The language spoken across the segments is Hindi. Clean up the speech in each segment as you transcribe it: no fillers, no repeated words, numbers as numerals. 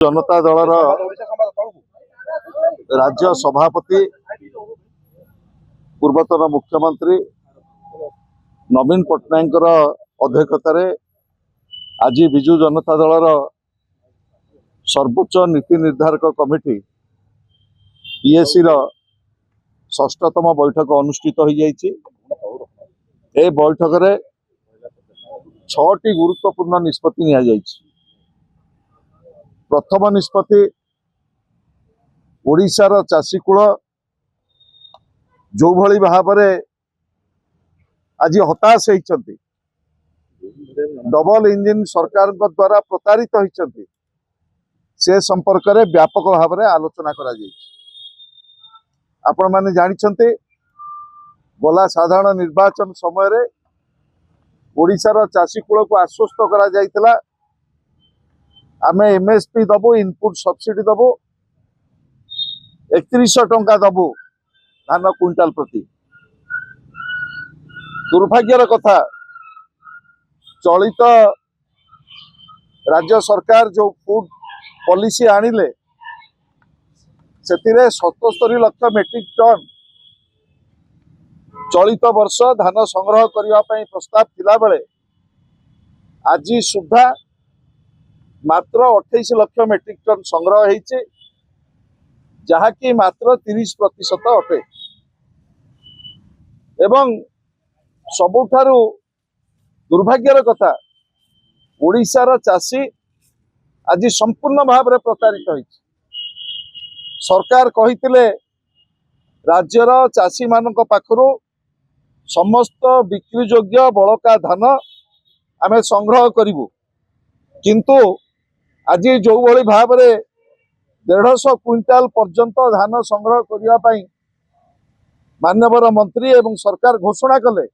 जनता दलर राज्य सभापति पूर्वतन मुख्यमंत्री नवीन पट्टनायक अध्यक्षतार आज विजु जनता दलर सर्वोच्च नीति निर्धारक कमिटी पीएससी षष्ठतम बैठक अनुष्ठित हो जाइए। बैठक रे 6टी गुरुत्वपूर्ण निष्पत्ति निया जाइए। प्रथम निष्पत्ति ओडिशार चाषीकूल जो भली भाव आज हताश होती डबल इंजिन सरकार द्वारा प्रतारित होती से संपर्क में व्यापक भाव में आलोचना करा आपण माने जानिछन्ते गला साधारण निर्वाचन समय ओडिशार चाषीकूल को आश्वस्त करा जायतिला आमे एमएसपी दबो इनपुट सब्सिडी दबो 3100 टंका दबो धान क्विंटाल प्रति। दुर्भाग्यर कथा चलित राज्य सरकार जो फूड पॉलिसी आनिले से 77 लाख मेट्रिक टन चलित वर्ष धान संग्रह करने प्रस्ताव थिला बेले आज सुधा मात्र 28 लाख मेट्रिक टन संग्रह होइछे जहाँकि मात्र 30% अटे। एवं सबुठारु दुर्भाग्यर कथा ओडिशार चाषी आज संपूर्ण भाव में प्रतारित होइछे। सरकार कहितिले राज्यर चाषी मानक पाखरु समस्त बिक्री योग्य बड़का धान आमे संग्रह करिवु किंतु आज जो भली भाव में 150 क्विंटाल पर्यंत धान संग्रह करने माननीय मंत्री एवं सरकार घोषणा कले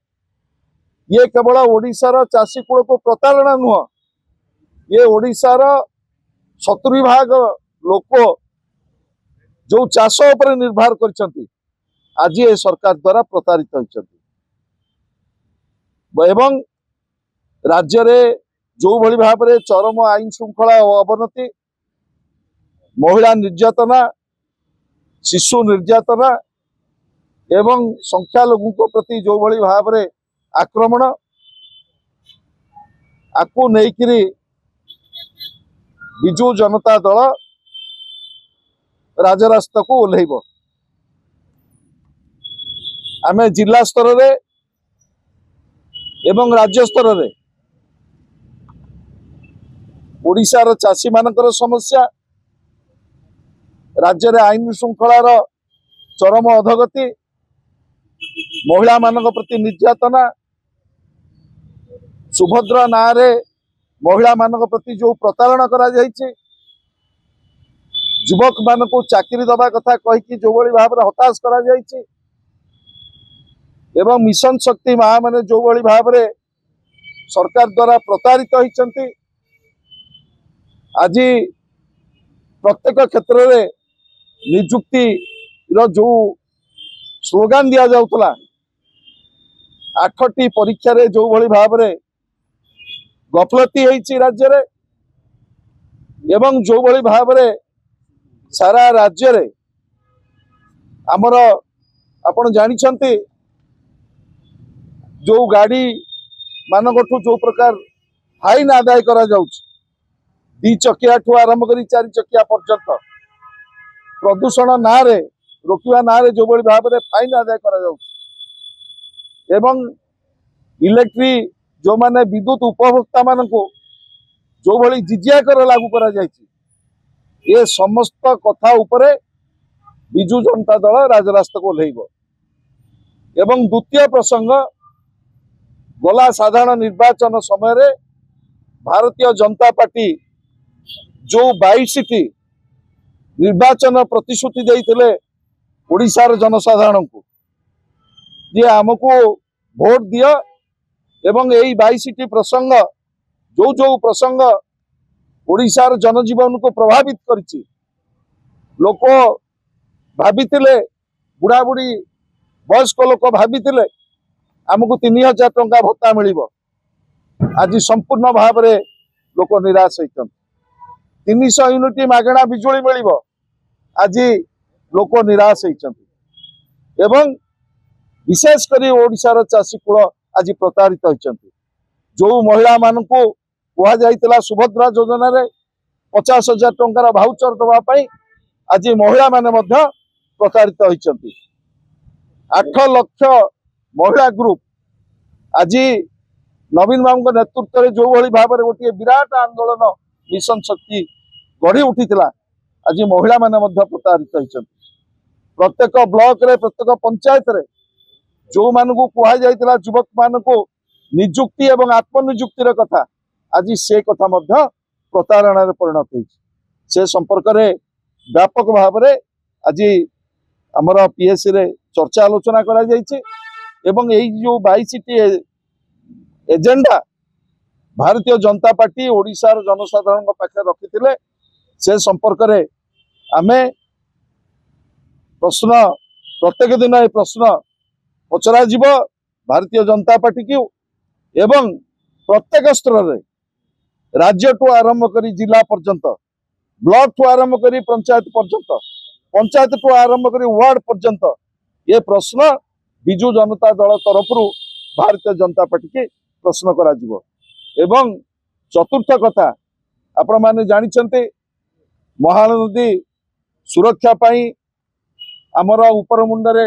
ये केवल ओडिशार चाषीकूल को प्रतारणा नुह ये ओडिशार 70% लोक जो चाष उपर निर्भर करछंती आज ये सरकार द्वारा प्रतारित होइछंती। एवं राज्य रे जो भली भाव में चरम आईन श्रृंखला अवनति महिला निर्यातना शिशु निर्यातना एवं संख्यालघु प्रति जो भली भाव में आक्रमण आपको नहीं विजु जनता दल राजरास्ता को ओह्लैब। आमे जिला स्तर रे एवं राज्य स्तर रे ओडिशार चाषी मानकर समस्या राज्य रे आईन श्रृंखलार चरम अधोगति महिला मानक प्रति निर्यातना सुभद्रा ना रे महिला मानक प्रति जो प्रतारणा करा जायछि युवक मान को चाकरी दबा कथा कहीकि जो भली भाव में हताश करा जायछि एवं मिशन शक्ति माँ माने जो भली भाव में सरकार द्वारा प्रतारित होइछन्ति आज प्रत्येक क्षेत्र में निजुक्ति जो स्लोगान दिया जाउतला 8टी परीक्षा रे जो भली भाव में गफलती होइछि राज्य रे एवं जो भली भाव में सारा राज्य रे आमर आपण जानिछन्ति जो गाड़ी मानकठू जो प्रकार फाइन आदाय करा जाउछि 2 चकिया ठू आरंभ करी 4 चकिया पर्यंत प्रदूषण ना रे रोकवा ना रे जो भली भाव में फाइन आदाय करा जाउछि एवं इलेक्ट्री जो माने विद्युत उपभोक्ता मानको जो भली जिजिया कर लागू करा जायछि ये समस्त कथा उपरे विजु जनता दल राजरास्ता को ओह्लैब। एवं द्वितीय प्रसंग गला साधारण निर्वाचन समय भारतीय जनता पार्टी जो 22टी निर्वाचन प्रतिश्रुति देइथिले ओडिशार जनसाधारण को जे आमको भोट दिया एवं यही 22टी प्रसंग जो प्रसंग ओडिशार जनजीवन को प्रभावित करिछि लोक भाबितिले बुढ़ा बुढ़ी वयस्क लोक भाबितिले आमको 3000 टंका भत्ता मिलिबो आज संपूर्ण भाव में लोक निराश होइछन। 300 यूनिट मागणा बिजुली मिलिब आज लोक निराश होइछन्ति एवं विशेष करी ओडिशार चाषी कूल आज प्रतारित होइछन्ति। जो महिला मानकू कुहा जाइतिला सुभद्रा योजना रे 50,000 टंकार भाउचर दवा पाई आज महिला माने मध्य प्रतारित होइछन्ति। 8 लाख महिला ग्रुप आज नवीन बाबू नेतृत्व में जो भली भाव में गोटे विराट आंदोलन मिशन शक्ति गढ़ी उठीला आज महिला माने मध्य प्रतारित होइछन्ति। प्रत्येक ब्लॉक रे प्रत्येक पंचायत रे जो मानकू कुहा जाइतिला युवक मानकू निजुक्ति एवं आत्मनिजुक्तिर कथा आज से कथा मध्य प्रतारणा रे परिणत होइछि। से संपर्क रे व्यापक भाव में आज आमर पीएससी रे चर्चा आलोचना करा जाइछि एवं एई जो 22टी एजेंडा भारतीय जनता पार्टी ओडिशार जनसाधारण पाखे रखिथिले से संपर्क रे आमे प्रश्न प्रत्येक दिन ए प्रश्न पचरा जीव भारतीय जनता पार्टी की एवं प्रत्येक स्तर रे राज्य टू आरंभ करी जिला पर्यंत ब्लॉक टू आरंभ करी पंचायत पर्यंत पंचायत टू आरंभ करी वार्ड पर्यंत ये प्रश्न बिजु जनता दल तरफ भारतीय जनता पार्टी की प्रश्न करा जीवो। एवं चतुर्थ कथा आपण माने जानिछन्ते महानदी सुरक्षा पाई आमर उपर मुंडरे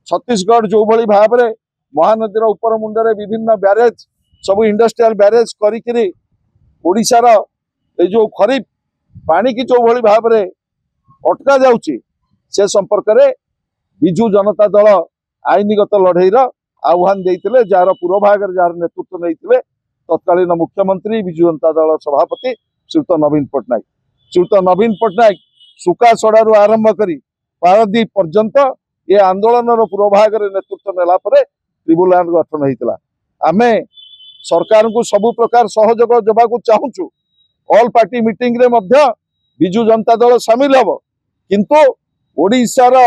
छत्तीसगढ़ जो भली भाव में महानदीर उपर मुंडरे विभिन्न ब्यारेज सब इंडस्ट्रियल ब्यारेज करी ओडिशार ए जो खरीफ पानी की जो भली भाव में अटका जाउची से संपर्क रे बिजु जनता दल आईनगत लड़ईर आह्वान देइतिले जार पूर्व भाग जार नेतृत्व नहीं तत्कालीन मुख्यमंत्री बिजु जनता दल सभापति श्रीयुत नवीन पट्टनायक। श्रीयुत नवीन पट्टनायक सुकासड़ू आरंभ करी पारादीप पर्यंत ये आंदोलन पूर्व भाग नेतृत्व नेला परे ट्रिब्यूनाल गठन होता। आमे सरकार को सबु प्रकार सहयोग देवाक चाहूँ। ऑल पार्टी मीटिंग रे मध्य बिजु जनता दल सामिल हब किंतु ओडिशार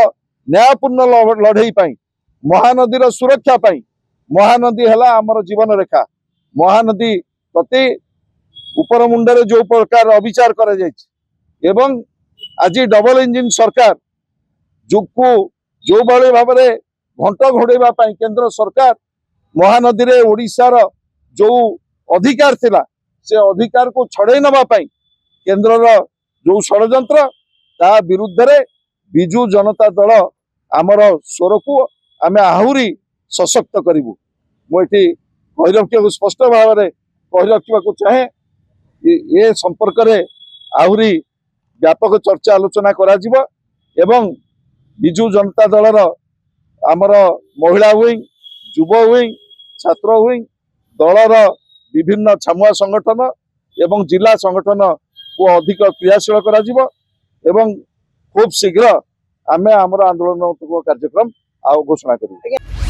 न्यायपूर्ण लड़ई पाई महानदीर सुरक्षा पाई महानदी है आमर जीवन रेखा। महानदी प्रति उपर मुंडरे जो प्रकार अविचार करा जायछि एवं आज डबल इंजिन सरकार जो भाई भाव में घंट घोड़ेवा केंद्र सरकार महानदी रे ओडिशार जो अधिकार थिला से अधिकार को छड़े नवा केंद्र जो षड्यंत्र ता विरुद्ध रे बिजु जनता दल आमर स्वर को आमे आहुरी सशक्त करिवु। मुझे कही रखा स्पष्ट भाव में कही रखा चाहे ये संपर्क रे आहुरी व्यापक चर्चा आलोचना करा जिवो एवं बिजु जनता दलर आमर महिला विंग युव विंग छात्र विंग दलर विभिन्न छामुआ संगठन एवं जिला संगठन को अधिक क्रियाशील करा जिवो एवं खूब शीघ्र आमे आमर आंदोलन कार्यक्रम घोषणा करूँ।